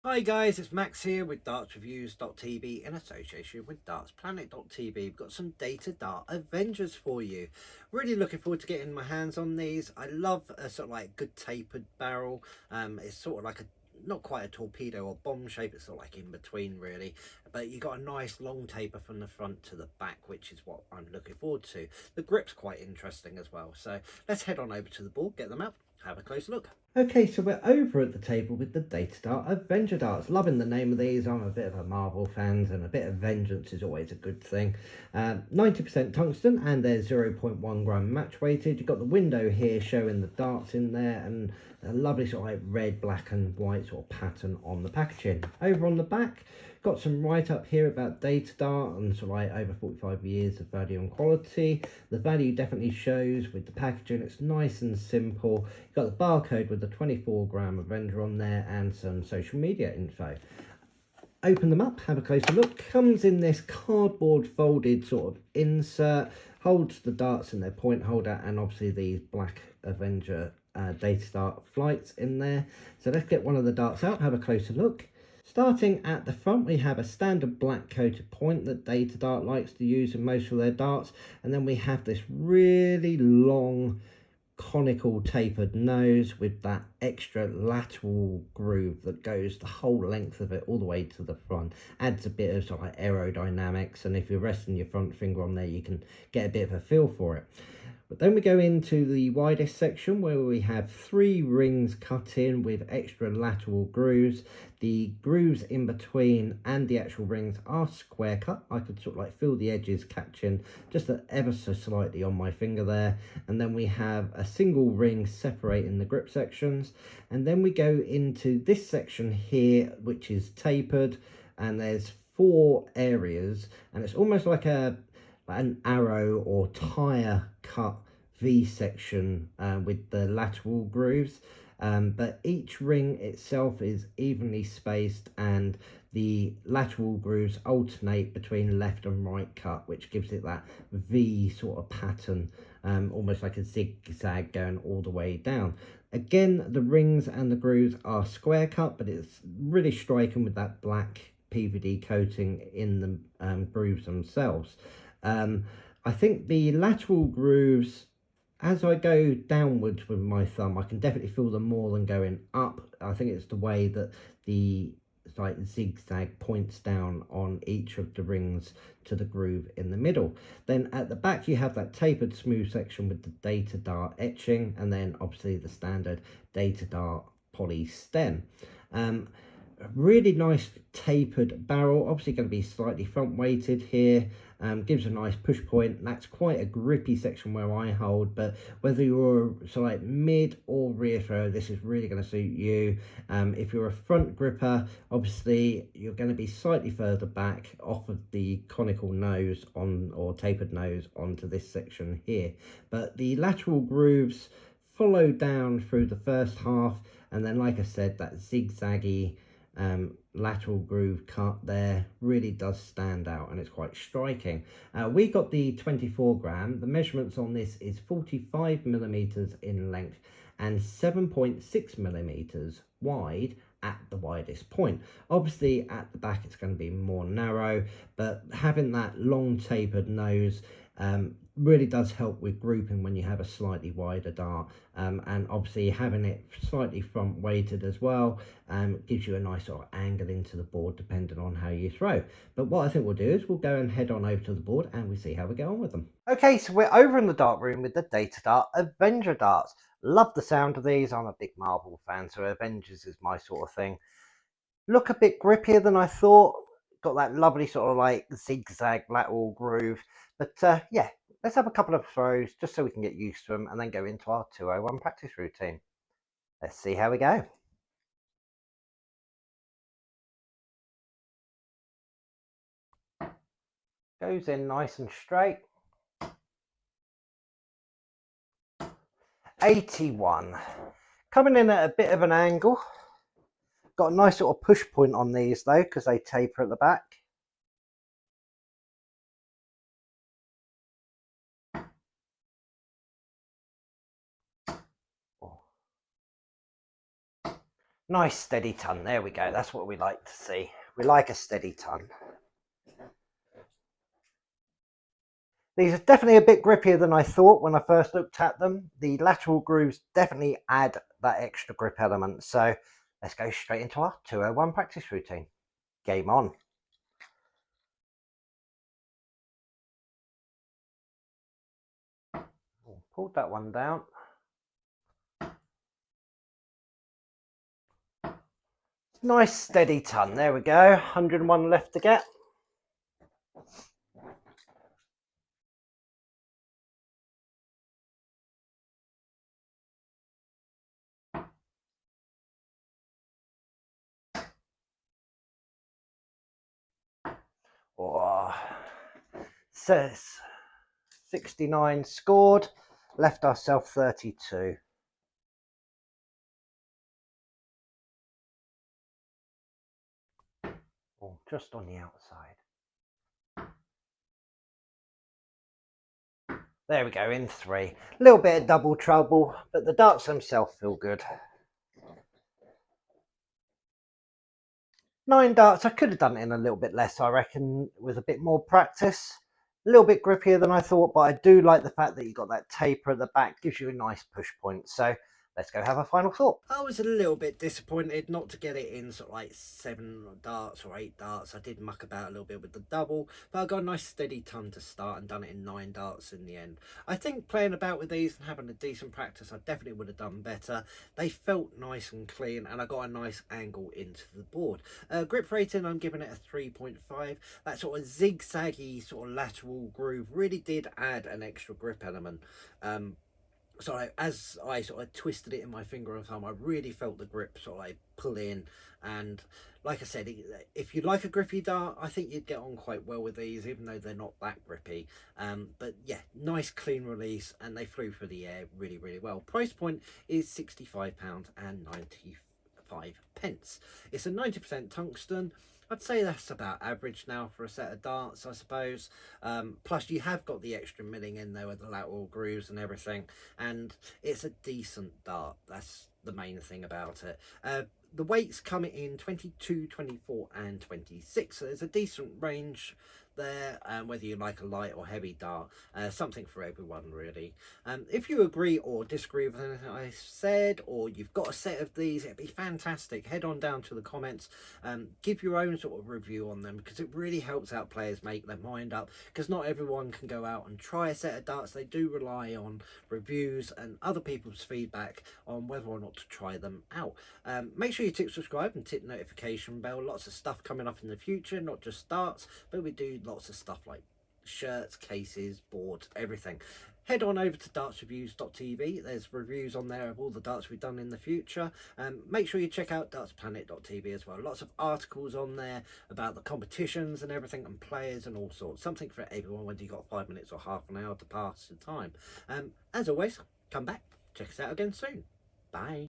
Hi guys, it's Max here with dartsreviews.tv in association with dartsplanet.tv. We've got some Datadart Avengers for you. Really looking forward to getting my hands on these. I love a sort of like good tapered barrel. It's sort of like a not quite a torpedo or bomb shape, it's sort of like in between really, but you got a nice long taper from the front to the back, which is what I'm looking forward to. The grip's quite interesting as well, so let's head on over to the board, get them out, have a close look. Okay, so we're over at the table with the Datadart Avenger Darts. Loving the name of these. I'm a bit of a Marvel fan, and a bit of vengeance is always a good thing. 90% tungsten, and they're 0.1 gram match weighted. You've got the window here showing the darts in there, and a lovely sort of like red, black and white sort of pattern on the packaging. Over on the back, got some write up here about Datadart and sort of like over 45 years of value and quality. The value definitely shows with the packaging. It's nice and simple. You've got the barcode with the 24 gram Avenger on there and some social media info. Open them up, have a closer look. Comes in this cardboard folded sort of insert, holds the darts in their point holder, and obviously these black Avenger Datadart flights in there. So let's get one of the darts out, have a closer look. Starting at the front, we have a standard black coated point that Datadart likes to use in most of their darts, and then we have this really long conical tapered nose with that extra lateral groove that goes the whole length of it all the way to the front. Adds a bit of sort of like aerodynamics, and if you're resting your front finger on there you can get a bit of a feel for it. But then we go into the widest section where we have 3 rings cut in with extra lateral grooves. The grooves in between and the actual rings are square cut. I could sort of like feel the edges catching just ever so slightly on my finger there. And then we have a single ring separating the grip sections. And then we go into this section here, which is tapered, and there's 4 areas, and it's almost like an arrow or tire cut V section with the lateral grooves, but each ring itself is evenly spaced, and the lateral grooves alternate between left and right cut, which gives it that V sort of pattern, almost like a zigzag going all the way down. Again, the rings and the grooves are square cut, but it's really striking with that black PVD coating in the grooves themselves. I think the lateral grooves, as I go downwards with my thumb, I can definitely feel them more than going up. I think it's the way that the like zigzag points down on each of the rings to the groove in the middle. Then at the back you have that tapered smooth section with the Datadart etching, and then obviously the standard Datadart poly stem. A really nice tapered barrel, obviously going to be slightly front weighted here. Gives a nice push point. That's quite a grippy section where I hold, but whether you're so like mid or rear throw, this is really going to suit you. If you're a front gripper, obviously you're going to be slightly further back off of the conical nose on or tapered nose onto this section here, but the lateral grooves follow down through the first half, and then like I said, that zigzaggy lateral groove cut there really does stand out, and it's quite striking. We got the 24 gram. The measurements on this is 45 millimeters in length and 7.6 millimeters wide at the widest point. Obviously at the back it's going to be more narrow, but having that long tapered nose really does help with grouping when you have a slightly wider dart, and obviously having it slightly front weighted as well gives you a nice sort of angle into the board depending on how you throw. But what I think we'll do is we'll go and head on over to the board and we see how we get on with them. Okay, so we're over in the dart room with the Datadart Avenger Darts. Love the sound of these. I'm a big Marvel fan, so Avengers is my sort of thing. Look a bit grippier than I thought. Got that lovely sort of like zigzag lateral groove. But yeah, let's have a couple of throws just so we can get used to them and then go into our 201 practice routine. Let's see how we go. Goes in nice and straight. 81. Coming in at a bit of an angle. Got a nice sort of push point on these though, because they taper at the back. Nice steady ton. There we go. That's what we like to see. We like a steady ton. These are definitely a bit grippier than I thought when I first looked at them. The lateral grooves definitely add that extra grip element. So let's go straight into our 201 practice routine. Game on. Pulled that one down. Nice steady ton. There we go. 101 left to get. Oh, says 69 scored, left ourselves 32. Oh, just on the outside. There we go, in 3. A little bit of double trouble, but the darts themselves feel good. 9 darts, I could have done it in a little bit less, I reckon, with a bit more practice. A little bit grippier than I thought, but I do like the fact that you got that taper at the back, gives you a nice push point. So let's go have a final thought. I was a little bit disappointed not to get it in sort of like 7 darts or 8 darts. I did muck about a little bit with the double, but I got a nice steady ton to start and done it in 9 darts in the end. I think playing about with these and having a decent practice, I definitely would have done better. They felt nice and clean, and I got a nice angle into the board. Grip rating, I'm giving it a 3.5. That sort of zigzaggy sort of lateral groove really did add an extra grip element. So as I sort of twisted it in my finger and thumb, I really felt the grip sort of like pull in. And like I said, if you like a grippy dart, I think you'd get on quite well with these, even though they're not that grippy. But yeah, nice clean release, and they flew through the air really, really well. Price point is £65.95. It's a 90% tungsten. I'd say that's about average now for a set of darts, I suppose. Plus, you have got the extra milling in there with the lateral grooves and everything, and it's a decent dart. That's the main thing about it. The weights come in 22, 24 and 26, so there's a decent range there, whether you like a light or heavy dart. Something for everyone, really. If you agree or disagree with anything I said, or you've got a set of these, it'd be fantastic. Head on down to the comments, give your own sort of review on them, because it really helps out players make their mind up, because not everyone can go out and try a set of darts. They do rely on reviews and other people's feedback on whether or not to try them out. Make sure you tick subscribe and tick notification bell. Lots of stuff coming up in the future, not just darts, but we do lots of stuff like shirts, cases, boards, everything. Head on over to dartsreviews.tv. There's reviews on there of all the darts we've done in the future. Make sure you check out dartsplanet.tv as well. Lots of articles on there about the competitions and everything, and players and all sorts. Something for everyone, whether you've got 5 minutes or half an hour to pass the time. As always, come back, check us out again soon. Bye.